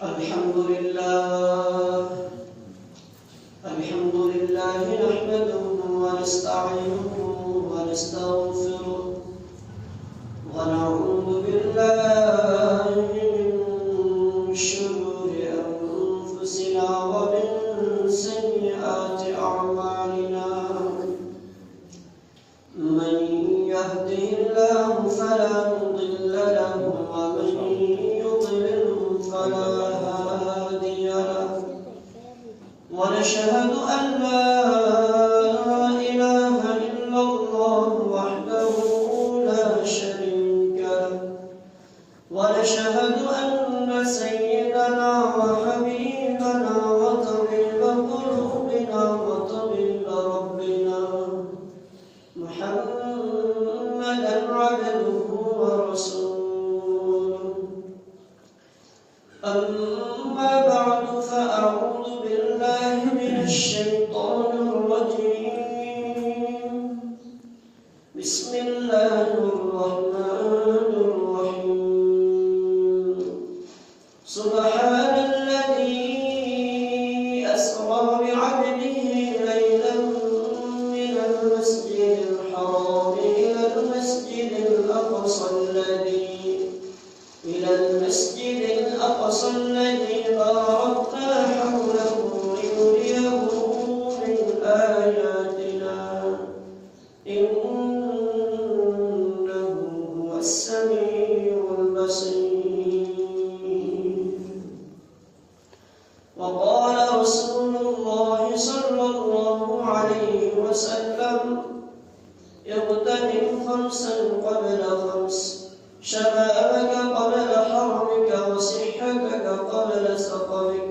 الحمد لله نحمده ونستعينه ونستغفره ونعوذ بالله من شرور أنفسنا ومن سيئات أعمالنا من يهده الله فلا مضل له ومن يضلل فلا هادي له ونشهد أن لا إله إلا الله وحده لا شريك له ونشهد أن سيدنا وحبيبنا وطبيب قلوبنا وطبيب ربنا محمدا عبده ورسوله أما بعد فأعوذ بالله من الشيطان الرجيم بسم الله الرحمن الرحيم سبحان الذي أسرى بعبده ليلا من المسجد الحرام إلى المسجد الأقصى الذي باركنا حوله لنريه من آياتنا إنه هو السميع البصير وقال رسول الله صلى الله عليه وسلم اغتنم خمسا قبل خمس شبابك قبل حرمك وصحتك قبل سقمك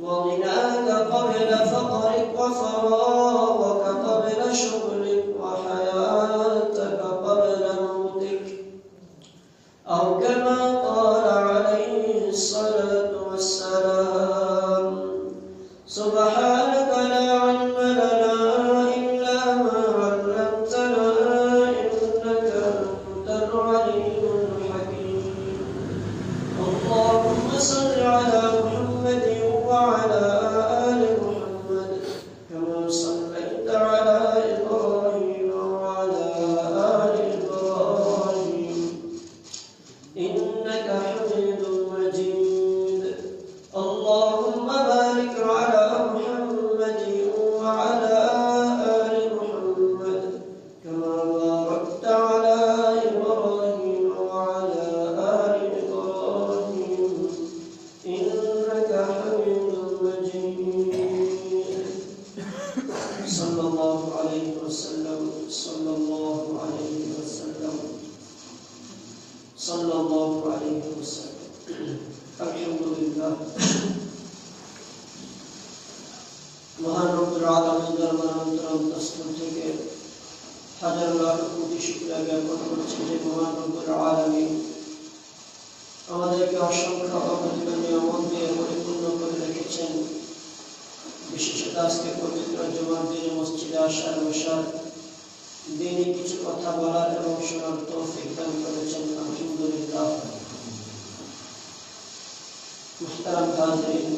وغناك قبل فقرك وفراغك قبل شغلك وحياتك قبل موتك أو كما قال عليه الصلاة والسلام سبحانك لا علم لنا إلا ما علمتنا إنك أنت العليم الحكيم اللهم صل على محمد وعلى آل محمد كما صليت على إبراهيم وعلى آل إبراهيم إنك حميد مجيد اللهم بارك على محمد وعلى آل محمد كما باركت على إبراهيم وعلى آل إبراهيم إنك حميد مجيد صلى الله عليه وسلم صلى الله عليه وسلم صلى الله عليه وسلم الحمد لله মহান রব্বুল আলামিন দরবারে অন্তরস্থল থেকে হাজার লাখ কোটি শুকরিয়া জ্ঞাপন করছি যে মহান রব্বুল আলামিন আমাদেরকে অসংখ্য অগণিত নিয়ামত দিয়ে পরিপূর্ণ করে রেখেছেন বিশেষত আজকে পবিত্র জুমার দিনে মসজিদে আসার বসার দিনে কিছু কথা বলার এবং শোনার তৌফিক দান করেছেন আলহামদুলিল্লাহ মুহতারাম হাজিরিন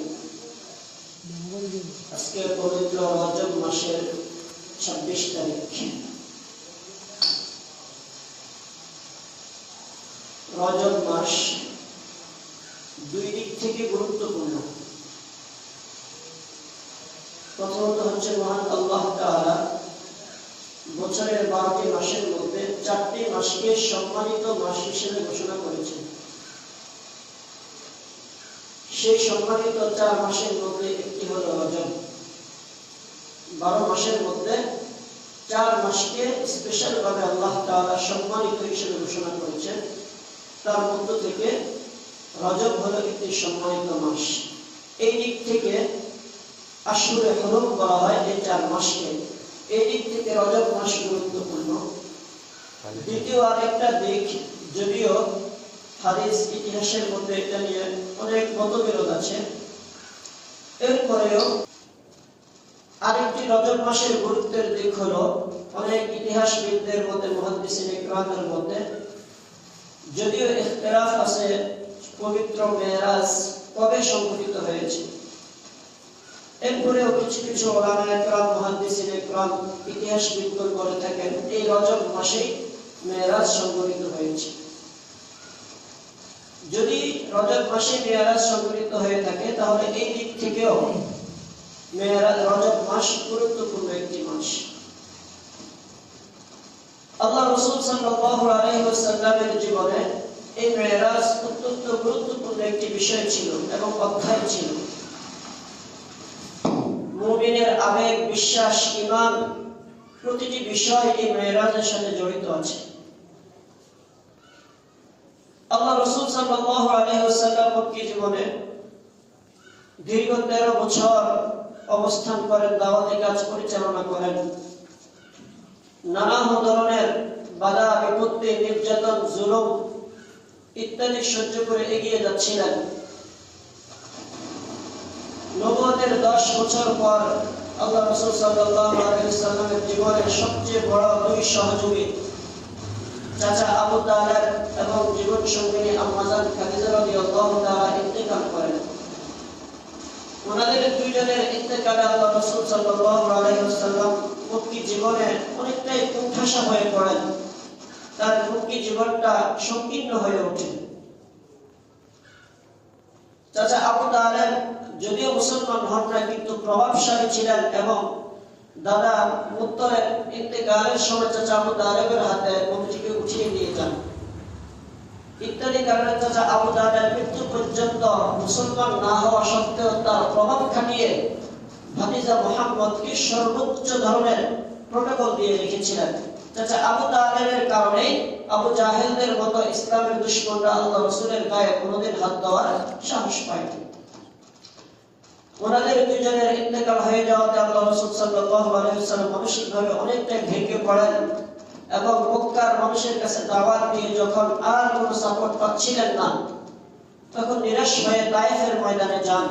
আজকে পবিত্র রজব মাসের 26 তারিখ রজব মাস দুই দিক থেকে গুরুত্বপূর্ণ প্রথমত হচ্ছে মহান আল্লাহ তাআলা বছরের 12টি মাসের মধ্যে 4টি মাসকে সম্মানিত মাস হিসেবে ঘোষণা করেছেন সেই সম্মানিত 4 মাসের মধ্যে একটি হলো রজব 12 মাসের মধ্যে 4 মাসকে স্পেশাল ভাবে আল্লাহ তাআলা সম্মানিত হিসেবে ঘোষণা করেছেন তার মধ্য থেকে রজব হলো একটি সম্মানিত মাস এই দিক থেকে আশুরে হরম বলা হয় এই 4 মাসকে এই দিক থেকে রজব মাস গুরুত্বপূর্ণ দ্বিতীয় আরেকটা দিক যদিও হাদিস ইতিহাসের মধ্যে এটা নিয়ে অনেক মতবিরোধ আছে এরপরেও আরেকটি রজব মাসের গুরুত্বের দিক হলো অনেক ইতিহাসবিদদের মধ্যে মুহাদ্দিসিনে কিরামের মধ্যে যদিও ইখতিলাফ আছে পবিত্র মেরাজ কবে সংঘটিত হয়েছে। এরপরেও কিছু কিছু উলামায়ে কেরাম, মুহাদ্দিসিনে কেরাম, ইতিহাসবিদগণ বলে থাকেন এই রজব মাসেই মেরাজ সংঘটিত হয়েছে। যদি রজব মাসে মেরাজ সংঘটিত হয়ে থাকে তাহলে এই দিক থেকেও রজব মাস গুরুত্বপূর্ণ একটি মাস। আল্লাহ রাসূল সাল্লাল্লাহু আলাইহি ওয়াসাল্লামের জীবনে এই মেরাজ অত্যন্ত গুরুত্বপূর্ণ একটি বিষয় ছিল এবং অধ্যায় ছিল। মুমিনের আবেগ, বিশ্বাস, ঈমান প্রতিটি বিষয় এই মেরাজের সাথে জড়িত আছে। আল্লাহ রাসূল সাল্লাল্লাহু আলাইহি ওয়াসাল্লাম মক্কি জীবনে দীর্ঘ 13 বছর অবস্থান করেন, দাওয়াতি কাজ পরিচালনা করেন। নানা ধরনের বাধা বিপত্তি, নির্যাতন, জুলুম ইত্যাদি সহ্য করে এগিয়ে যাচ্ছিলেন। নবুয়তের 10 বছর পর আল্লাহ রাসূল সাল্লাল্লাহু আলাইহি ওয়াসাল্লামের জীবনের সবচেয়ে বড় দুই সহযোগী চাচা আবু তালেব এবং জীবন সঙ্গিনী আম্মা জান খাদিজা রাদিয়াল্লাহু তাআলা ইন্তেকাল করেন। ওনাদের দুইজনের ইন্তেকালে আল্লাহ রাসূল সাল্লাল্লাহু আলাইহি ওয়াসাল্লাম মক্কি জীবনে অনেকটাই কোণঠাসা হয়ে পড়েন। তার মক্কি জীবনটা সংকীর্ণ হয়ে ওঠে। চাচা আবু তালেব যদিও মুসলমান হন না, কিন্তু প্রভাবশালী ছিলেন এবং দাদা মুত্তালিব ইন্তেকালের সময় চাচা আবু তালেবের হাতে মূর্তিকে উঠিয়ে নিয়ে যান। ইত্যাদি কারণে চাচা আবু তালেব মৃত্যু পর্যন্ত মুসলমান না হওয়া সত্ত্বেও তার প্রভাব খাটিয়ে ভাতিজা মুহাম্মদকে সর্বোচ্চ ধরনের প্রটোকল দিয়ে রেখেছিলেন। চাচা আবু তালেবের কারণে আবু জাহেলদের মতো ইসলামের দুশমনরা আল্লাহ রাসূলের গায়ে কোনদিন হাত দেওয়ার সাহস পায়নি। ওনাদের দুইজনের ইন্তেকাল হয়ে যাওয়াতে আল্লাহ রাসূল সাল্লাল্লাহু আলাইহি ওয়াসাল্লাম মানসিকভাবে অনেকটাই ভেঙে পড়েন এবং মক্কার মানুষের কাছে দাওয়াত দিয়ে যখন আর কোনো সাপোর্ট পাচ্ছিলেন না, তখন নিরাশ হয়ে তায়েফের ময়দানে যান।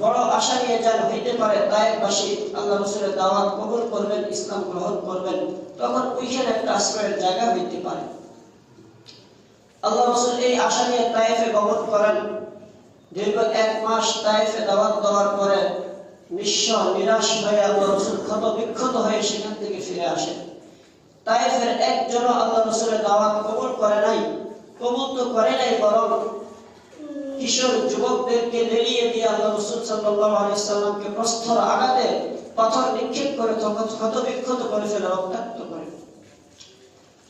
বড় আশা নিয়ে যান হইতে পারে তায়েফবাসী আল্লাহ রাসূলের দাওয়াত কবুল করবেন, ইসলাম গ্রহণ করবেন, তখন ওইখানে একটা আশ্রয়ের জায়গা হইতে পারে। আল্লাহ রাসূল এই আশা নিয়ে তায়েফে গমন করেন। দীর্ঘ 1 মাস তায়েফে দাওয়াত দেওয়ার পরে নিঃস্ব নিরাশ হয়ে আল্লাহ রাসূল ক্ষত বিক্ষত হয়ে সেখান থেকে ফিরে আসেন। তায়েফের একজনও আল্লাহ রাসূলের দাওয়াত কবুল করে নাই। কবুল তো করে নাই, বরং কিশোর যুবকদেরকে লেলিয়ে দিয়ে আল্লাহ রাসূল সাল্লাল্লাহু আলাইহি সাল্লামকে প্রস্তর আঘাতে পাথর নিক্ষেপ করে ক্ষত বিক্ষত করে ফেলে, রক্তাক্ত করে।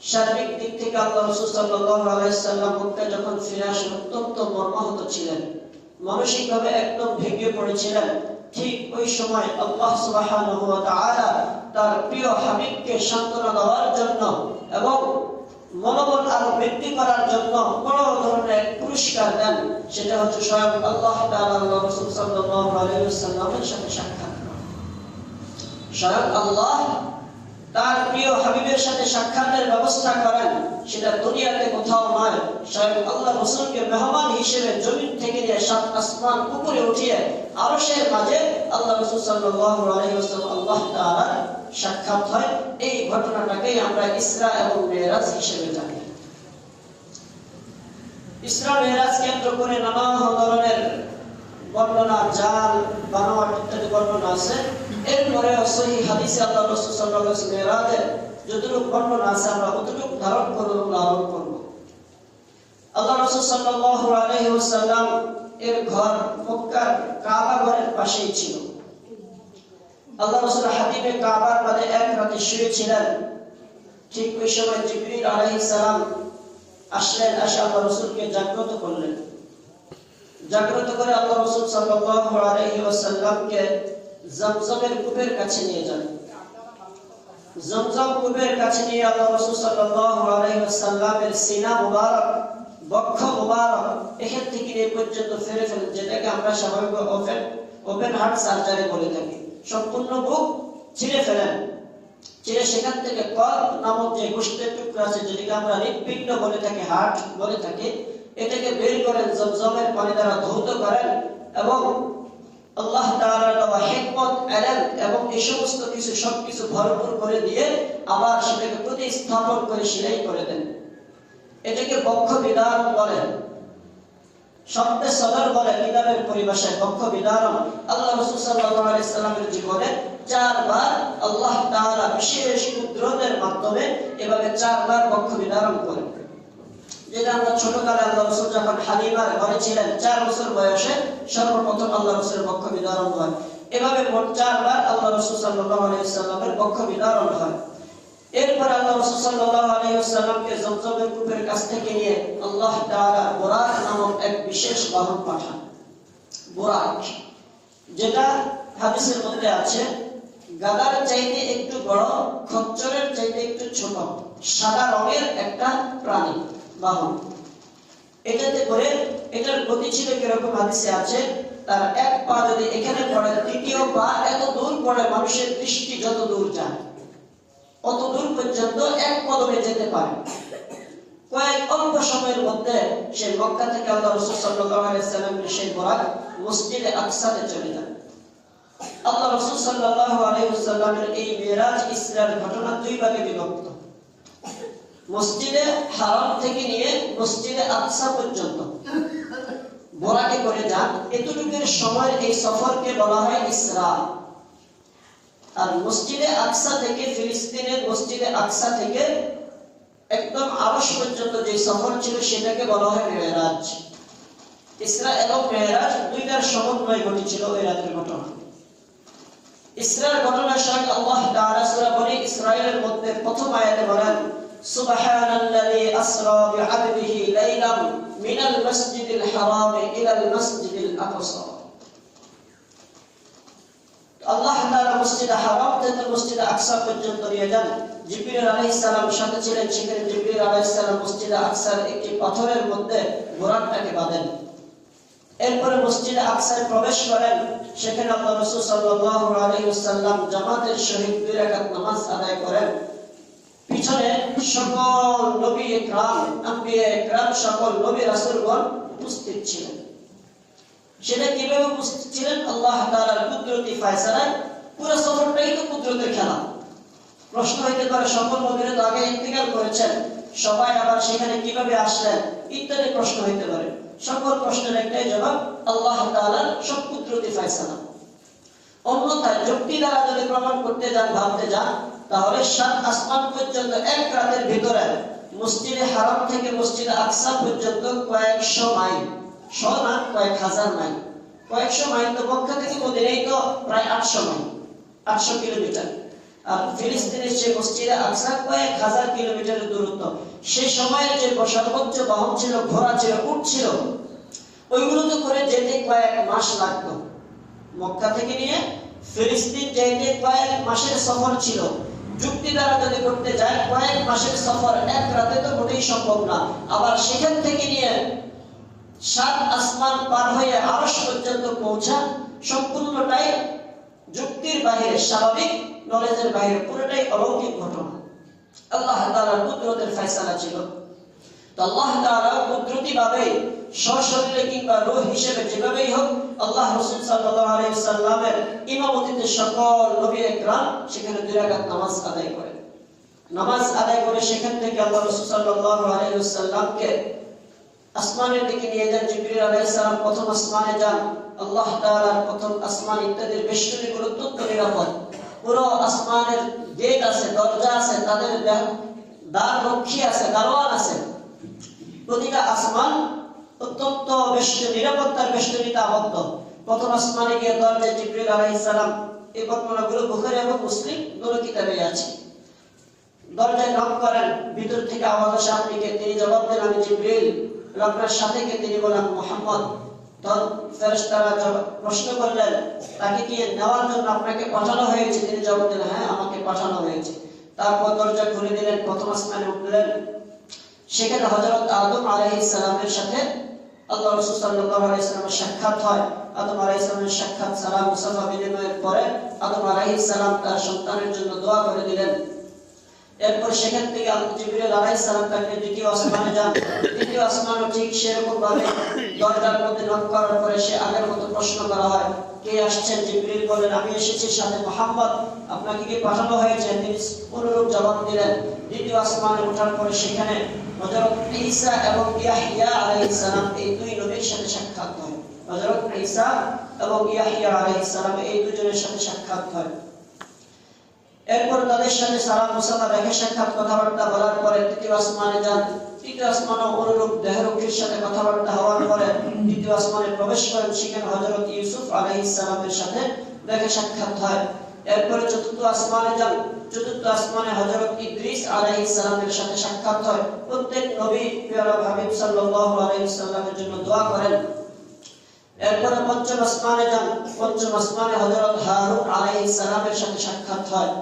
শারীরিক দিক থেকে আল্লাহ রাসূল সাল্লাল্লাহু আলাইহি সাল্লাম মক্কা যখন ফিরে আসেন অত্যন্ত মর্মাহত ছিলেন, মানসিকভাবে একদম ভেঙে পড়েছিলেন। ঠিক ওই সময় আল্লাহ সুবহানাহু ওয়া তাআলা তার প্রিয় হাবিবকে সান্ত্বনা দেওয়ার জন্য এবং মনোবল আরো বৃদ্ধি করার জন্য বড় ধরনের পুরস্কার দেন। সেটা হচ্ছে স্বয়ং আল্লাহ তাআলা আল্লাহ রাসূল সাল্লাল্লাহু আলাইহি ওয়াসাল্লামের সাথে সাক্ষাৎ করা। স্বয়ং আল্লাহ তার প্রিয় হাবিবের সাথে সাক্ষাতের ব্যবস্থা করেন, সেটা দুনিয়াতে কোথাও নয়। স্বয়ং আল্লাহ রাসূলকে মেহমান হিসেবে জমিন থেকে নিয়ে 7 আসমান উপরে উঠিয়ে আরশের মাঝে আল্লাহ রাসূল সাল্লাল্লাহু আলাইহি ওয়াসাল্লাম আল্লাহ তাআলার সাক্ষাৎ হয়। এই ঘটনাটাকে আমরা ইসরা এবং মেরাজ হিসেবে জানি। ইসরা মেরাজ কেন্দ্র করে নানা ধরনের বর্ণনা, জাল, বানোয়াট ইত্যাদি বর্ণনা আছে। এরপরে সহিহ হাদিসে আল্লাহ রাসূল সাল্লাল্লাহু আলাইহি ওয়াসাল্লাম মেরাজের যতটুকু বর্ণনা আছে আমরা অতটুকু ধারণ করব এবং লালন করব। আল্লাহ রাসূল সাল্লাল্লাহু আলাইহি ওয়াসাল্লাম এর ঘর মক্কার কাবা ঘরের পাশেই ছিল। আল্লাহ রাসূল হাতিমে কাবার মধ্যে এক রাতে শুয়েছিলেন। ঠিক ওই সময় জিবরিল আলাইহিস সালাম আসলেন, এসে আল্লাহ রাসূলকে জাগ্রত করলেন। জাগ্রত করে আল্লাহ রাসূল সাল্লাল্লাহু আলাইহি ওয়াসাল্লামকে জমজমের কূপের কাছে নিয়ে যান। জমজম কূপের কাছে নিয়ে আল্লাহ রাসূল সাল্লাল্লাহু আলাইহি ওয়াসাল্লামের সিনা মুবারক, বক্ষ মুবারক এখান থেকে এই পর্যন্ত ফেলে ফেলেন, যেটাকে আমরা স্বাভাবিকভাবে ওপেন হার্ট সার্জারি বলে থাকি। সম্পূর্ণ বুক ছিঁড়ে ফেলেন। ছিঁড়ে সেখান থেকে কলব নামক যে গোশতের টুকরা আছে, যেটাকে আমরা হৃৎপিণ্ড বলে থাকি, হার্ট বলে থাকি, এটাকে বের করেন, জমজমের পানি দ্বারা ধৌত করেন এবং আল্লাহ তাআলার দেওয়া হিকমত, ইলম এবং এই সমস্ত কিছু সবকিছু ভরপুর করে দিয়ে আবার সেটাকে প্রতিস্থাপন করে সেলাই করে দেন। এটাকে বক্ষ বিদান বলেন। শব্দে সদর বলে কিতাবের পরিভাষায় পক্ষ বিধারণ। আল্লাহ রাসূল সাল্লাল্লাহু আলাইহি সাল্লামের জীবনে 4 বার আল্লাহ তাআলা বিশেষ কুদরতের মাধ্যমে এভাবে 4 বার পক্ষ বিধারণ করেন। যেটা আমরা ছোটকালে আল্লাহ রাসূল যখন হালিমার ঘরে ছিলেন 4 বছর বয়সে সর্বপ্রথম আল্লাহ রাসূলের পক্ষ বিধারণ হয়। এভাবে মোট 4 বার আল্লাহ রাসূল সাল্লাল্লাহু আলাইহি সাল্লামের পক্ষ বিধারণ হয়। এরপর আল্লাহ রাসূল সাল্লাল্লাহু আলাইহি ওয়াসাল্লামকে জমজমের কূপের কাছ থেকে নিয়ে আল্লাহ তাআলা বুরাক নামক এক বিশেষ বাহন পাঠান। বুরাক, যেটা হাদিসের মধ্যে আছে গাধার চাইতে একটু বড়, খচ্চরের চাইতে একটু ছোট, সাদা রঙের একটা প্রাণী বাহন। এটাতে করে এটার গতি ছিল কিরকম হাদিসে আছে, তার এক পা যদি এখানে পড়ে দ্বিতীয় পা এত দূর পড়ে মানুষের দৃষ্টি যত দূর যায় অত দূর পর্যন্ত এক কদমে যেতে পারে। কয়েক অল্প সময়ের মধ্যে সে মক্কা থেকে আল্লাহ রাসূল সাল্লাল্লাহু আলাইহি ওয়াসাল্লামের সেই বুরাক মসজিদে আকসাতে চলে যায়। আল্লাহ রাসূল সাল্লাল্লাহু আলাইহি ওয়াসাল্লামের এই মিরাজ ইসরার ঘটনা 2 ভাগে বিভক্ত। মসজিদে হারাম থেকে নিয়ে মসজিদে আকসা পর্যন্ত বুরাকে করে যান। এতটুকুর সময়ের এই সফরকে বলা হয় ইসরা। আর মসজিদে আকসা থেকে ফিলিস্তিনের মসজিদে আকসা থেকে একদম আরশ পর্যন্ত যে সফর ছিল সেটাকে বলা হয় মেরাজ। ইসরা এবং মেরাজ দুইটার সমন্বয় ঘটেছিল ওই রাতের ঘটনা। ইসরার ঘটনা স্বয়ং আল্লাহ তাআলা সূরা বনী ইসরাঈলের মধ্যে প্রথম আয়াতে বলেন সুবহানাল্লাযী আসরা বিআবদিহি লাইলাম মিনাল মাসজিদিল হারাম ইলাল মাসজিদিল আকসা। আল্লাহ তাআলা মসজিদে হারাম থেকে মসজিদে আকসা পর্যন্ত নিয়ে যান। জিবরিল আলাইহিস সালাম সাথে ছিলেন। সেখানে জিবরিল আলাইহিস সালাম মসজিদে আকসার একটি পাথরের মধ্যে বুরাকটাকে বাঁধেন। এরপরে মসজিদে আকসায় প্রবেশ করেন। সেখানে আল্লাহ রাসূল সাল্লাল্লাহু আলাইহি ওয়াসাল্লাম জামাতের সহিত 2 রাকাত নামাজ আদায় করেন। পিছনে সকল নবী ইকরাম, আম্বিয়া ইকরাম, সকল নবী রাসূলগণ উপস্থিত ছিলেন। সেটা কিভাবে উপস্থিত ছিলেন? আল্লাহ তাআলার কুদরতি ফয়সালায়। পুরো সফরটাই তো কুদরতের খেলা। প্রশ্ন হইতে পারে সকল নবীরা তো আগে ইন্তেকাল করেছেন, সবাই আবার সেখানে কিভাবে আসলেন ইত্যাদি প্রশ্ন হইতে পারে। সকল প্রশ্নের একটাই জবাব, আল্লাহ তাআলার সব কুদরতি ফয়সালা। অন্যথায় যুক্তি দ্বারা যদি প্রমাণ করতে যান, ভাবতে যান, তাহলে 7 আসমান পর্যন্ত এক রাতের ভিতরে মসজিদে হারাম থেকে মসজিদে আকসা পর্যন্ত কয়েকশো মাইল, না কয়েক হাজার মাইল। কয়েকশো মাইল তো মক্কা থেকে মদিনায় তো প্রায় 800 মাইল, 800 কিলোমিটার। আর ফিলিস্তিনের যে মসজিদে আকসা কয়েক হাজার কিলোমিটারের দূরত্ব। সেই সময়ের যে সর্বোচ্চ বাহন ছিল, ঘোড়া ছিল, উট ছিল, ওইগুলো তো করে যেতে কয়েক মাস লাগতো। মক্কা থেকে নিয়ে ফিলিস্তিন যেতে কয়েক মাসের সফর ছিল। যুক্তি দ্বারা যদি করতে যায় কয়েক মাসের সফর এক রাতে তো মোটেই সম্ভব না। আবার সেখান থেকে নিয়ে 7 আসমান পার হয়ে আরশ পর্যন্ত পৌঁছা সম্পূর্ণটাই যুক্তির বাইরে, স্বাভাবিক নলেজের বাইরে, পুরোটাই অলৌকিক ঘটনা। আল্লাহ তাআলার কুদরতের ফয়সালা ছিল। তো আল্লাহ তাআলা কুদরতি ভাবে সশরীরে কিংবা রূহ হিসেবে যেভাবেই হোক আল্লাহ রাসূল সাল্লাল্লাহু আলাইহি ওয়াসাল্লামের ইমামতিতে সকল নবী একরাম সেখানে 2 রাকাত নামাজ আদায় করেন। নামাজ আদায় করে সেখান থেকে আল্লাহ রাসূল সাল্লাল্লাহু আলাইহি ওয়াসাল্লামকে আসমানের দিকে নিয়ে যান। জিবরিল আলাইহিস সালাম প্রথম আসমানে যান। আল্লাহ তাআলার প্রথম আসমান ইত্যাদির বেষ্টনীগুলো অত্যন্ত নিরাপদ। পুরো আসমানের গেট আছে, দরজা আছে, তাদের দ্বার রক্ষী আছে, দারোয়ান আছে। প্রতিটা আসমান অত্যন্ত নিরাপত্তার বেষ্টনীতে আবদ্ধ। প্রথম আসমানে গিয়ে দরজায় জিবরিল আলাইহিস সালাম, এই বর্ণনাগুলো বুখারী এবং মুসলিম দুটো কিতাবে আছে। দরজায় নক করেন, ভিতর থেকে আওয়াজ আসে আপনি কে? তিনি জবাব দেন আমি জিবরিল। আপনার সাথে কে? তিনি বলেন মুহাম্মদ। তখন ফেরেশতারা প্রশ্ন করলেন তাকে কি নেওয়ার জন্য আপনাকে পাঠানো হয়েছে? তিনি জবাব দিলেন হ্যাঁ, আমাকে পাঠানো হয়েছে। তারপর দরজা খুলে দিলেন, প্রথম আসমানে উঠলেন। সেখানে হযরত আদম আলাইহিস সালামের সাথে আল্লাহ রাসূল সাল্লাল্লাহু আলাইহি সাল্লামের সাক্ষাৎ হয়। আদম আলাইহিস সালামের সাক্ষাৎ, সালাম মুসাফা বিনিময়ের পরে আদম আলাইহিস সালাম তার সন্তানের জন্য দোয়া করে দিলেন। এরপর সেখান থেকে জিবরিল আলাইহিস সালাম তাকে দ্বিতীয় আসমানে যান। দ্বিতীয় আসমানও ঠিক সেরকম ভাবে দরজার মধ্যে নক করার পরে সে আগের মতো প্রশ্ন করা হয়, কে আসছেন? জিবরিল বলেন, আমি এসেছি, সাথে মুহাম্মদ, আপনাকে কি পাঠানো হয়েছে? তিনি অনুরূপ জবাব দিলেন। দ্বিতীয় আসমানে ওঠার পরে সেখানে হযরত ঈসা এবং ইয়াহইয়া আলাইহিস সালাম এই দুই নবীর সাথে সাক্ষাৎ হয়। হযরত ঈসা এবং ইয়াহইয়া আলাইহিস সালাম এই দুজনের সাথে সাক্ষাৎ হয়। এরপর তাদের সাথে সালাম মুসাফা রেখে সাক্ষাৎ কথাবার্তা বলার পরে তৃতীয় আসমানে যান। তৃতীয় আসমানে অনুরূপ দেহরক্ষীর সাথে কথাবার্তা হওয়ার পরে তৃতীয় আসমানে প্রবেশ করেন। সেখানে হযরত ইউসুফ আলাইহিস সালামের সাথে দেখা সাক্ষাৎ হয়। এরপরে চতুর্থ আসমানে যান। চতুর্থ আসমানে হযরত ইদ্রিস আলাইহিস সালামের সাথে সাক্ষাৎ হয়। প্রত্যেক নবী প্রিয় হাবিব সাল্লাল্লাহু আলাইহি ওয়াসাল্লামের জন্য দোয়া করেন। এরপরে পঞ্চম আসমানে যান। পঞ্চম আসমানে হযরত হারুন আলাইহিস সালামের সাথে সাক্ষাৎ হয়।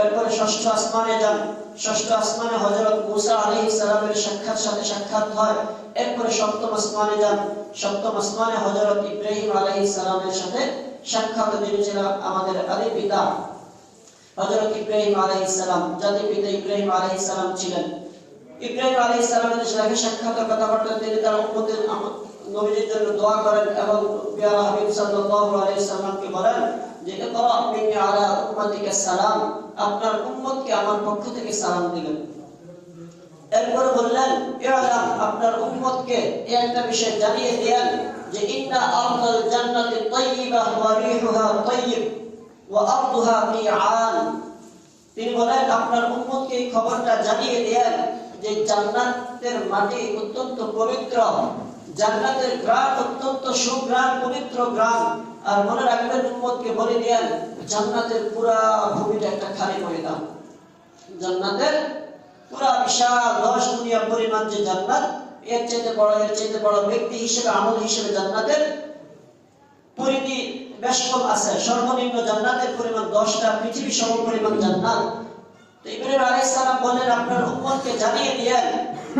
এরপরে ষষ্ঠ আসমানে যান। ষষ্ঠ আসমানে হযরত মুসা আলাইহিস সালামের সাথে সাক্ষাৎ হয়। এরপরে সপ্তম আসমানে যান। সপ্তম আসমানে হযরত ইব্রাহিম আলাইহিস সালামের সাথে সাক্ষাৎ, যিনি ছিলেন আমাদের আদি পিতা হযরত ইব্রাহিম আলাইহিস সালাম। জাতির পিতা ইব্রাহিম আলাইহিস সালাম ছিলেন। ইব্রাহিম আলাইহিস সালামের সাথে সাক্ষাৎ কথাবার্তা তিনি তার উম্মতের নবীদের জন্য দোয়া করেন এবং প্রিয় হাবিব সাল্লাল্লাহু আলাইহি ওয়াসাল্লামকে বলেন যে ইকরা মিন্নি আলা উম্মতিকা সালাম, আপনার উম্মতকে আমার পক্ষ থেকে সালাম দিবেন। এরপর বললেন ইআলাম, আপনার উম্মতকে এই একটা বিষয় জানিয়ে দেন যে ইন্না আরদাল জান্নাতি তাইয়্যিবাহ ওয়া রিহুহা তাইয়্যিব ওয়া আরদুহা মিআন। তিনি বলেন আপনার উম্মতকে এই খবরটা জানিয়ে দেন যে জান্নাতের মাটি অত্যন্ত পবিত্র, জান্নাতের গ্রাম অত্যন্ত সুগ্রাম, পবিত্র গ্রাম। আর মনে রাখবেন, উম্মতকে বলে দেন জান্নাতের পুরা ভূমিটা একটা খালি ময়দান। জান্নাতের পুরা বিশাল 10 দুনিয়া পরিমাণ যে জান্নাত, এর চাইতে বড় ব্যক্তি হিসেবে, আমল হিসেবে জান্নাতের পরিধি বেশ কম আছে। সর্বনিম্ন জান্নাতের পরিমাণ 10টা পৃথিবী সম পরিমাণ জান্নাত। তো ইব্রাহিম আলাইহিস সালাম বললেন আপনার উম্মতকে জানিয়ে দেন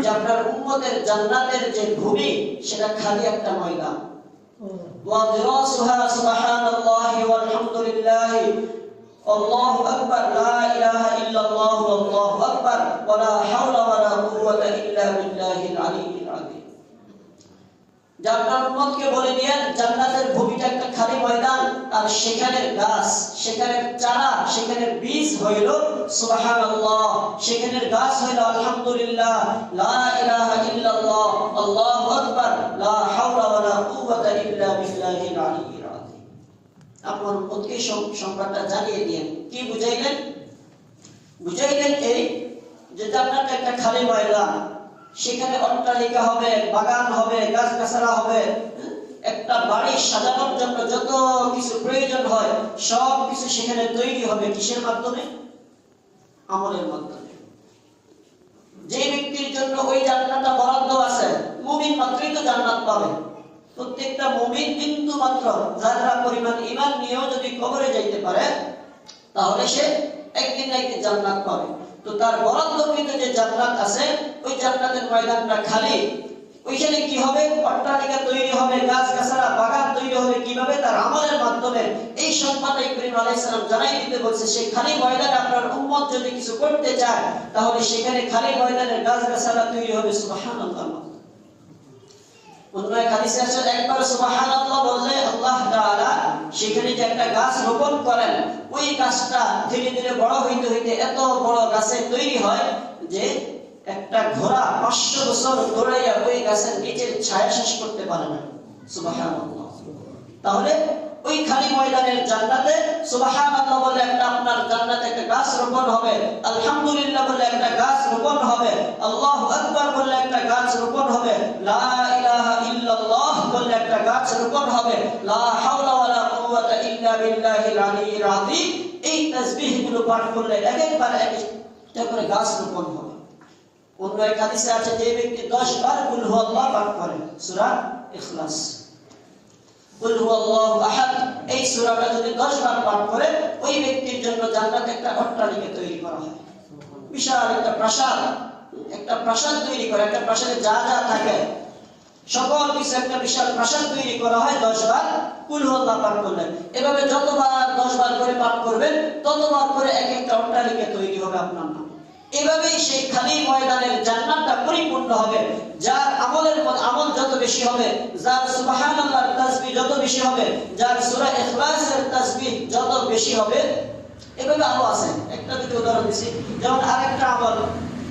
যে আপনার উম্মতের জান্নাতের যে ভূমি সেটা খালি একটা ময়দান। ওয়া দিরাসুহা সুবহানাল্লাহি ওয়ালহামদুলিল্লাহি আল্লাহু আকবার, লা ইলাহা ইল্লাল্লাহু আল্লাহু আকবার, ওয়া লা হাওলা ওয়া লা কুওয়াতা ইল্লা বিল্লাহিল আলিয়্যিল আযীম। আপনার উম্মতকে বলে দেন জান্নাতের ভূমিটা একটা খালি ময়দান, আর সেখানের গাছ, সেখানের চারা, সেখানের বীজ হইল সুবহানাল্লাহ, সেখানের গাছ হইল আলহামদুলিল্লাহ, লা ইলাহা ইল্লাল্লাহ, আল্লাহু আকবার, লা হাওলা ওয়া লা কুওয়াতা ইল্লা বিল্লাহিল আলিয়্যিল আযীম। আপনার উম্মতকে সংবাদটা জানিয়ে দেন। কি বুঝাইলেন? বুঝাইলেন এই যে জান্নাত একটা খালি ময়দান, সেখানে অট্টালিকা হবে, বাগান হবে, গাছগাছালা হবে। একটা বাড়ি সাজানোর জন্য যত কিছু প্রয়োজন হয় সব কিছু সেখানে তৈরি হবে। কিসের মাধ্যমে? আমলের মাধ্যমে। যে ব্যক্তির জন্য ওই জান্নাতটা বরাদ্দ আছে, মুমিন মাত্রই তো জান্নাত পাবে। প্রত্যেকটা মুমিন কিন্তু মাত্র যারা পরিমাণ ঈমান নিয়েও যদি কবরে যাইতে পারে তাহলে সে একদিন না একদিন জান্নাত পাবে। তো তার বরাদ্দকৃত যে জান্নাত আছে, ওই জান্নাতের ময়দানটা খালি। ওইখানে কি হবে? অট্টালিকা তৈরি হবে, গাছগাছালা, বাগান তৈরি হবে। কিভাবে? তার আমলের মাধ্যমে। এই সংবাদটা ইব্রাহিম আলাইহিস সালাম জানাই দিতে বলছে। সেই খালি ময়দানে আপনার উম্মত যদি কিছু করতে চায় তাহলে সেখানে খালি ময়দানের গাছগাছালা তৈরি হবে। সুবহানাল্লাহ। অন্য এক হাদিসে আছে একবার সুবহানাল্লাহ বললে আল্লাহ তাআলা সেখানে যে একটা গাছ রোপণ করেন, ওই গাছটা ধীরে ধীরে বড় হইতে হইতে এত বড় গাছে তৈরি হয় যে একটা ঘোড়া 500 বছর দৌড়াইয়া ওই গাছের নিচের ছায়া শেষ করতে পারে না। সুবহানাল্লাহ। তাহলে ওই খালি ময়দানের জান্নাতে সুবহানাল্লাহ বলে একটা আপনার জান্নাতে একটা গাছ রোপণ হবে, আলহামদুলিল্লাহ বলে একটা গাছ রোপণ হবে, আল্লাহু আকবার বলে একটা গাছ রোপণ হবে, লা ইলাহা ইল্লাল্লাহ বলে একটা গাছ রোপণ হবে, লা হাওলা ওয়ালা কুওয়াতা ইল্লা বিল্লাহিল আলিয়্যিল আযীম। এই তাসবিহগুলো পাঠ করলে একবার একটা করে গাছ রোপণ হবে। অন্য এক হাদিসে আছে যে ব্যক্তি 10 বার কুল হুয়াল্লাহ পাঠ করে, সূরা ইখলাস, কুল হুয়াল্লাহু আহাদ, এই সূরাটা যদি 10 বার পাঠ করে ওই ব্যক্তির জন্য জান্নাতে একটা অট্টালিকা তৈরি করা হয়। বিশাল একটা প্রাসাদ তৈরি করে। একটা প্রাসাদে যা যা থাকে সকল কিছু একটা বিশাল প্রাসাদ তৈরি করা হয় 10 বার কুল হুয়াল্লাহ পাঠ করলে। এভাবে যতবার 10 বার করে পাঠ করবেন ততবার করে এক একটা অট্টালিকা তৈরি হবে আপনার নামে। এভাবেই সেই খালি ময়দানের জান্নাতটা পরিপূর্ণ হবে। যার আমল যত বেশি হবে, যার সুবহানাল্লাহর তাসবিহ যত বেশি হবে, যার সূরা ইখলাসের তাসবিহ যত বেশি হবে, এভাবে আরো আছে। একটা দুটো উদাহরণ দিচ্ছি। যেমন আরেকটা আমল,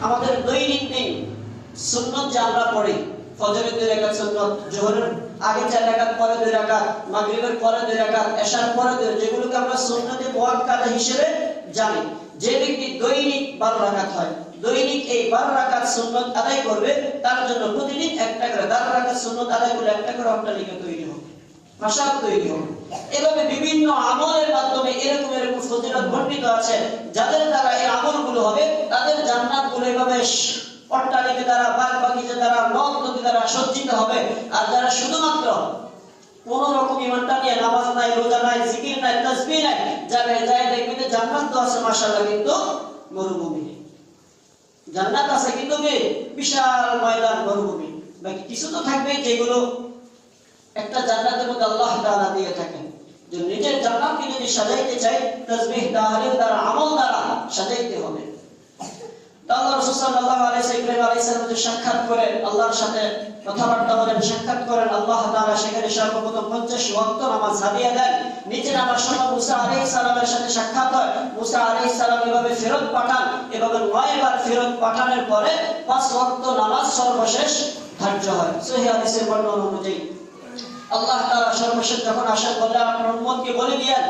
আমাদের দৈনিক সুন্নত যে আমরা পড়ি, ফজরের 2 রাকাত সুন্নত, যোহরের আগে 4 রাকাত, পরে 2 রাকাত, মাগরিবের পরে 2 রাকাত, এশার পরে 2, যেগুলোকে আমরা সুন্নতে মুআক্কাদা হিসেবে জানি। যে ব্যক্তি দৈনিক 12 রাকাত হয়, দৈনিক এই 12 রাকাত সুন্নত আদায় করবে, তার জন্য প্রতিদিন একটা করে 12 রাকাত সুন্নত আদায় করলে একটা করে অট্টালিকা তৈরি হবে, প্রাসাদ তৈরি হবে। এভাবে বিভিন্ন আমলের মাধ্যমে এরকম ফজিলত বর্ণিত আছে। যাদের দ্বারা এই আমলগুলো হবে, তাদের জান্নাতগুলো এভাবে অট্টালিকা দ্বারা, বাগবাগিচা দ্বারা, নদ নদী দ্বারা সজ্জিত হবে। আর যারা শুধুমাত্র কোন রকম ইমানটা নিয়ে, নামাজ নাই, রোজা নাই, জিকির নাই, তাসবিহ নাই, যাবে যায় দেখবেন যে জান্নাত তো আছে মাশাআল্লাহ, কিন্তু মরুভূমি। জান্নাত আছে কিন্তু কি বিশাল ময়দান, মরুভূমি। বাকি কিছু তো থাকবে যেগুলো একটা জান্নাতের মধ্যে আল্লাহ তাআলা দিয়ে থাকেন। যে নিজের জান্নাতকে যদি সাজাইতে চাই, তাসবিহ, তাহলিল দ্বারা, আমল দ্বারা সাজাইতে হবে। আল্লাহ রাসূল সাল্লাল্লাহু আলাইহি ওয়াসাল্লাম সাক্ষাৎ করেন, আল্লাহর সাথে কথাবার্তা বলেন, সাক্ষাৎ করেন। আল্লাহ তাআলা সেখানে সর্বপ্রথম 50 ওয়াক্ত নামাজ হাদিয়া দেন। নিচে নামার সময় মুসা আলাইহিস সালামের সাথে সাক্ষাৎ হয়। মুসা আলাইহিস সালাম এভাবে ফেরত পাঠান। এভাবে 9 বার ফেরত পাঠানোর পরে 5 ওয়াক্ত নামাজ সর্বশেষ ধার্য হয়। সহিহ হাদিসের বর্ণনা অনুযায়ী আল্লাহ তাআলা সর্বশেষ যখন আসার বলে আপনার উম্মতকে বলে দিয়েন,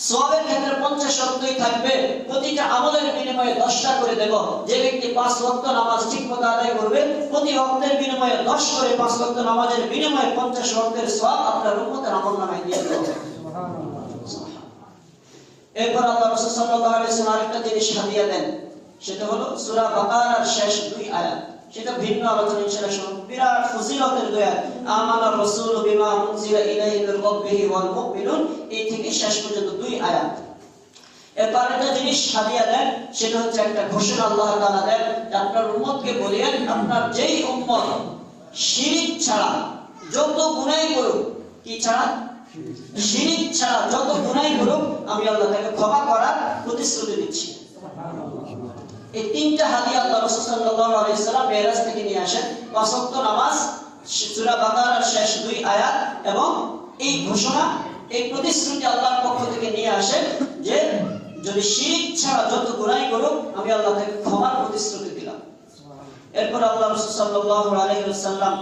সওয়াবের ক্ষেত্রে 50 ওয়াক্তই থাকবে, প্রতিটা আমলের বিনিময়ে 10টা করে দেব। যে ব্যক্তি 5 ওয়াক্ত নামাজ ঠিকমতো আদায় করবে, প্রতি ওয়াক্তের বিনিময়ে 10 করে, 5 ওয়াক্ত নামাজের বিনিময়ে 50 ওয়াক্তের সওয়াব আপনার উম্মতের আমলনামায় দিয়ে দেব। সুবহানাল্লাহ। এরপর আল্লাহ রাসূল সাল্লাল্লাহু আলাইহি ওয়াসাল্লাম আরেকটা জিনিস হাদিয়া দেন, সেটা হলো সূরা বাকারার শেষ 2 আয়াত। সেটা ভিন্ন আলোচনা ইনশাআল্লাহ শুনুন। বিরাট ফজিলতের দয়া, আমানার রাসূল বিমা উনজিলা ইলাইহি মির রাব্বিহি ওয়াল মুমিনুন, এই থেকে শেষ পর্যন্ত 2 আয়াত। এরপর একটা জিনিস হাদিয়া দেন, সেটা হচ্ছে একটা ঘোষণা আল্লাহ তাআলা দেন যে আপনার উম্মতকে বলেন, আপনার যেই উম্মত শিরক ছাড়া যত গুনাহ করুক, কি ছাড়া? শিরক ছাড়া যত গুনাহ করুক, আমি আল্লাহ তাকে ক্ষমা করার প্রতিশ্রুতি দিচ্ছি। এই 3টা হাদিয়া আল্লাহ রাসূল সাল্লাল্লাহু আলাইহি ওয়াসাল্লাম মেরাজ থেকে নিয়ে আসেন। 5 ওয়াক্ত নামাজ, সূরা বাকারার শেষ 2 আয়াত, এবং এই ঘোষণা, এই প্রতিশ্রুতি আল্লাহর পক্ষ থেকে নিয়ে আসেন যে যদি শিরক ছাড়া যত গুনাহ করুক, আমি আল্লাহ তাকে ক্ষমার প্রতিশ্রুতি দিলাম। এরপর আল্লাহ রাসূল সাল্লাল্লাহু আলাইহি ওয়াসাল্লাম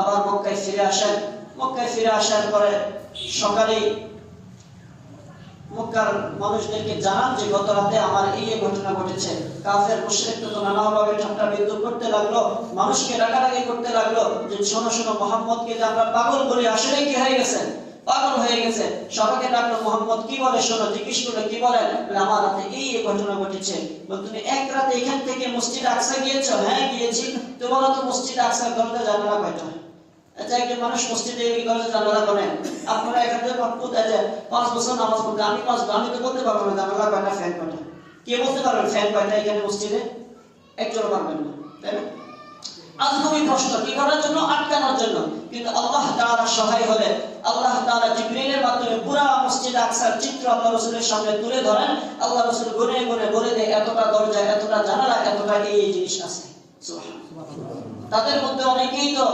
আবার মক্কায় ফিরে আসেন। মক্কায় ফিরে আসার পরে সকালে মক্কার মানুষদেরকে জানান যে গত রাতে আমার এই ঘটনা ঘটেছে। কাফের মুশরিক তো নানাভাবে ঠাট্টা বিদ্রুপ করতে লাগলো, মানুষকে ডাকাডাকি করতে লাগলো যে শোনো শোনো, মুহাম্মদকে যে আমরা পাগল বলি, আসলে কি হয়ে গেছে? পাগল হয়ে গেছে। সবাইকে ডাকলো, মুহাম্মদ কি বলে শোনো। জিজ্ঞেস করলো কি বলেন? আমার রাতে এই ঘটনা ঘটেছে। বল তুমি এক রাতে এখান থেকে মসজিদ আকসা গিয়েছো? হ্যাঁ গিয়েছি। তো বলো তো মসজিদ আকসার দরজা জানালা কয়টা? আচ্ছা, একজন মানুষ মসজিদে এই দরজা জানালা করেন, আপনারা এখান থেকে 5 বছর নামাজ পড়তে, আমি তো বলতে পারবো না জানালা কয়টা, ফ্যান কয়টা। কে বলতে পারবেন ফ্যান কয়টা এখানে মসজিদে? একজনও পারবেন না, তাই না? আজগবি প্রশ্ন, কি করার জন্য? আটকানোর জন্য। কিন্তু আল্লাহ তাআলা সহায় হলেন। আল্লাহ তাআলা জিবরিলের মাধ্যমে পুরো মসজিদ আকসার চিত্র আল্লাহ রাসূলের সামনে তুলে ধরেন। আল্লাহ রাসূল গুনে গুনে বলে দেয় এতটা দরজা, এতটা জানালা, এতটা এই জিনিস আছে। সুবহানাল্লাহ। তাদের মধ্যে অনেকেই তো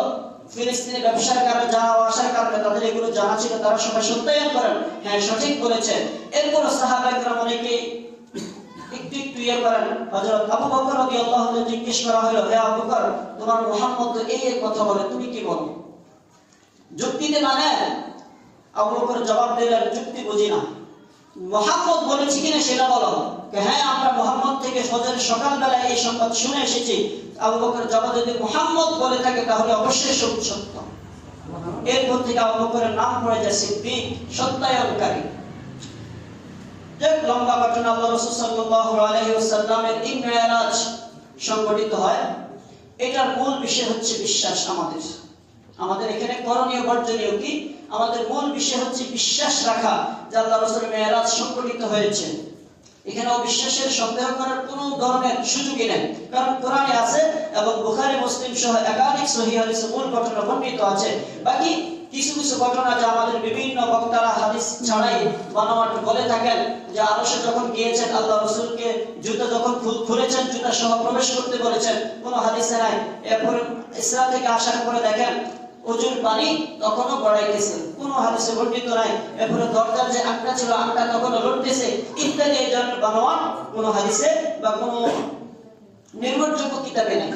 ফিলিস্তিনে ব্যবসার কারণে, যাওয়া আসার কারণে তাদের এগুলো জানা ছিল, তারা সবাই সত্যায়ন করেন, হ্যাঁ সঠিক বলেছেন। এরপর সাহাবায়ে কেরাম অনেকেই একটু একটু ইয়ে করেন। হযরত আবু বকর রাদিয়াল্লাহু আনহু জিজ্ঞেস করা হলো, হে আবু বকর, তোমার মুহাম্মদ তো এই কথা বলে, তুমি কি বলো? যুক্তিতে মানে? আবু বকর জবাব দিলেন, যুক্তি বুঝি না, মুহাম্মদ বলেছে কিনা সেটা বলো। হ্যাঁ, আমরা মুহাম্মদ থেকে ফজরের সকালবেলায় এই সংবাদ শুনে এসেছি। আবু বকর জবাব দিলেন, মুহাম্মদ বলে থাকে তাহলে অবশ্যই সত্য। এরপর থেকে আবু বকরের নাম পড়ে যায় সিদ্দিক, সত্যায়নকারী। লম্বা ঘটনা, আল্লাহ রাসূল সাল্লাল্লাহু আলাইহি ওয়াসাল্লামের এই মেরাজ সংঘটিত হয়। এটার মূল বিষয় হচ্ছে বিশ্বাস। আমাদের এখানে করণীয় বর্জনীয় কি? আমাদের মূল বিষয় হচ্ছে বিশ্বাস রাখা যে আল্লাহ রাসূলের মেরাজ সংঘটিত হয়েছে। এখানে অবিশ্বাসের সন্দেহ করার কোনো ধরনের সুযোগই নেই, কারণ কোরআনে আছে এবং বুখারী মুসলিম সহ একাধিক সহিহ হাদিসে মূল ঘটনা বর্ণিত আছে। বাকি কিছু কিছু ঘটনা যা আমাদের বিভিন্ন বক্তারা হাদিস ছাড়াই বানোয়াট বলে থাকেন, যে আরশে যখন গিয়েছেন আল্লাহ রাসূলকে জুতা যখন খুলেছেন জুতা সহ প্রবেশ করতে বলেছেন, কোনো হাদিসে নাই। এরপর ইসরা থেকে আসার পরে দেখেন ওজুর পানি তখনও গড়াইতেছে, কোনো হাদিসে বর্ণিত নাই। এরপরে দরজার যে আটটা ছিল আটটা তখনও লড়তেছে, ইত্যাদি এই ধরনের বানোয়াট কোনো হাদিসে বা কোনো নির্ভরযোগ্য কিতাবে নেই।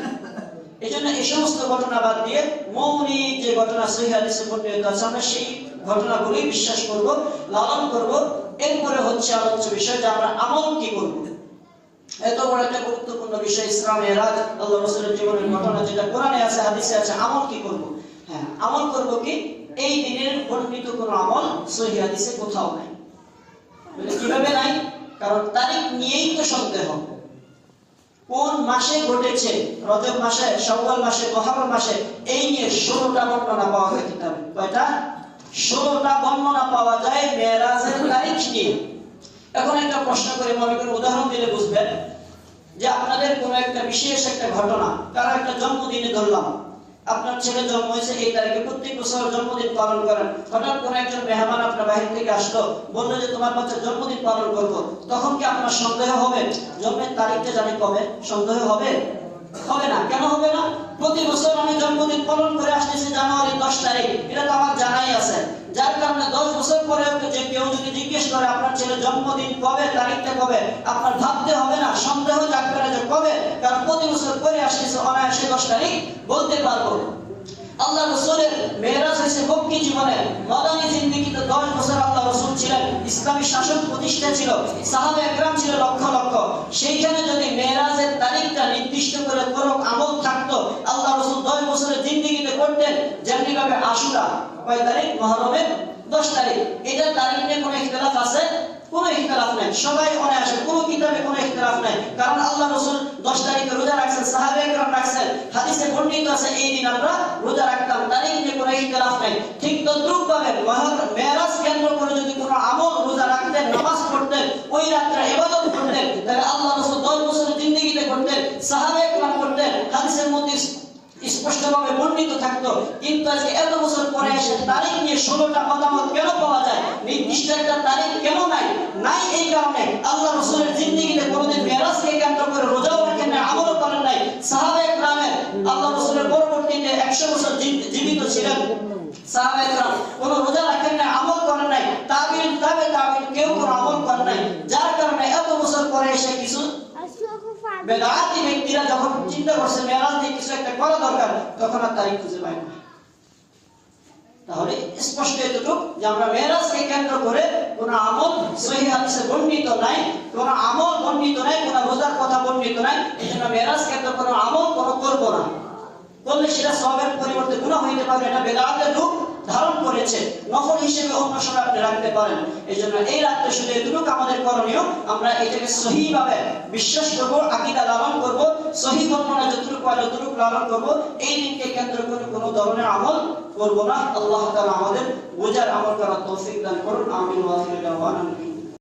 এজন্য এই সমস্ত ঘটনা বাদ দিয়ে মৌলিক যে ঘটনা সহিহ হাদিসে বর্ণিত আছে আমরা সেই ঘটনাগুলোই বিশ্বাস করব, লালন করব। এরপরে হচ্ছে আলোচ্য বিষয় যে আমরা আমল কি করব। এত বড় একটা গুরুত্বপূর্ণ বিষয় ইসরা মিরাজ, আল্লাহ রাসূলের জীবনের ঘটনা, যেটা কোরআনে আছে হাদিসে আছে। আমল কি করব? হ্যাঁ, আমল করব কি? এই দিনের বর্ণিত কোনো আমল সহিহ হাদিসে কোথাও নাই। বলে কিভাবে নাই? কারণ তারিখ নিয়েই তো সন্দেহ। কোন মাসে ঘটেছে, রজব মাসে, শাওয়াল মাসে, মুহররম মাসে, এই নিয়ে 16টা বর্ণনা পাওয়া যায় কিতাবে। কয়টা? 16টা বর্ণনা পাওয়া যায় মেরাজের তারিখ নিয়ে। এখন একটা প্রশ্ন করে মনে করে উদাহরণ দিলে বুঝবেন যে আপনাদের কোন একটা বিশেষ একটা ঘটনা, কারো একটা জন্মদিনে ধরলাম, আপনার ছেলে জন্ম হয়েছে এই তারিখে, প্রত্যেক বছর জন্মদিন পালন করেন। হঠাৎ কোন একজন মেহমান আপনার বাহির থেকে আসলো, বললো যে তোমার বাচ্চার জন্মদিন পালন করবো, তখন কি আপনার সন্দেহ হবে? জন্মের তারিখটা জানি কবে, সন্দেহ হবে? হবে না। কেন হবে না? প্রতি বছর আমি জন্মদিন পালন করে আসতেছি জানুয়ারি 10 তারিখ, এটা তো আমার জানাই আছে। যার কারণে 10 বছর পরে যে কেউ যদি জিজ্ঞেস করে আপনার ছেলের জন্মদিন কবে, তারিখটা কবে, আপনার ভাবতে হবে না, সন্দেহ জাগবে না যে কবে, কারণ প্রতি বছর করে আসতেছে, অনায়াসে 10 তারিখ বলতে পারবো। আল্লাহ রাসূলের মেরাজ হয়েছে মক্কি জীবনে, মাদানী জিন্দেগিতে 10 বছর আল্লাহ রাসূল ছিলেন, ইসলামী শাসন প্রতিষ্ঠা ছিল, সাহাবায়ে কেরাম ছিল লক্ষ লক্ষ। সেইখানে যদি মেরাজের তারিখটা নির্দিষ্ট করে কোনো আমল থাকতো, আল্লাহ রাসূল 10 বছরের জিন্দেগিতে করতেন। যেমনি ভাবে আশুরা কয় তারিখ? মুহররমের 10 তারিখ। এটা তারিখ নিয়ে কোনো ইখতিলাফ আছে? কোনো ইখতিলাফ নাই, সবাই অনায়াসে, কোনো কিতাবে কোনো ইখতিলাফ নাই। কারণ আল্লাহ রাসূল 10 তারিখে রোজা রাখছেন, সাহাবায়ে কেরাম রাখছেন, হাদিসে বর্ণিত আছে এই দিন আমরা রোজা রাখতাম, তারিখ নিয়ে কোনো ইখতিলাফ নাই। ঠিক তদ্রূপভাবে মেরাজ কেন্দ্র করে যদি কোনো আমল, রোজা রাখতেন, নামাজ পড়তেন, ওই রাতে ইবাদত করতেন, তাহলে আল্লাহ রাসূল 10 বছরের জিন্দেগিতে করতেন, সাহাবায়ে কেরাম করতেন, হাদিসের মধ্যে স্পষ্টভাবে বর্ণিত থাকতো। কিন্তু আজকে এত বছর পরে এসে তারিখ নিয়ে 16টা মতামত কেন পাওয়া যায়? নির্দিষ্ট একটা তারিখ কেন নাই? নাই এই কারণে আল্লাহ রাসূলের জিন্দেগিতে কোনোদিন মেরাজকে কেন্দ্র করে রোজাও রাখেন নাই, আমলও করেন নাই। সাহাবায়ে কেরামের আল্লাহ রাসূলের পরবর্তীতে 100 বছর জীবিত ছিলেন সাহাবায়ে কেরাম, কোনো রোজা রাখেন নাই, আমল করেন নাই। তাবিঈন, তাবিঈন কেউ কোনো আমল করেন নাই। যার কারণে এত বছর পরে এসে কিছু বেদাতি ব্যক্তিরা যখন চিন্তা করছে মেরাজ নিয়ে কিছু একটা করা দরকার, তখন আর তারিখ খুঁজে পায় না। তাহলে স্পষ্ট এতটুকু যে আমরা মেরাজকে কেন্দ্র করে কোন আমল সহিহ হাদিসে বর্ণিত নাই, কোন আমল বর্ণিত নাই, কোন রোজার কথা বর্ণিত নাই। এজন্য মেরাজ কেন্দ্র করে আমল করব না। করলে সেটা সওয়াবের পরিবর্তে গুনাহ হইতে পারে, এটা বেদাতের রূপ ধারণ করেছে। নফল হিসেবে অন্য সময় আপনি রাখতে পারেন। এজন্য এই রাতে শুধু এতটুকু আমাদের করণীয়, আমরা এটাকে সহিভাবে বিশ্বাস করব, আকীদা লালন করব, সহিহ বর্ণনা যতটুকু হয় ততটুকু লালন করব। এই দিনকে কেন্দ্র করে কোনো ধরনের আমল করব না। আল্লাহ তাআলা আমাদের বোঝার আমল করার তৌফিক দান করুন। আমিন ওয়া আখিরু দাওয়ানা।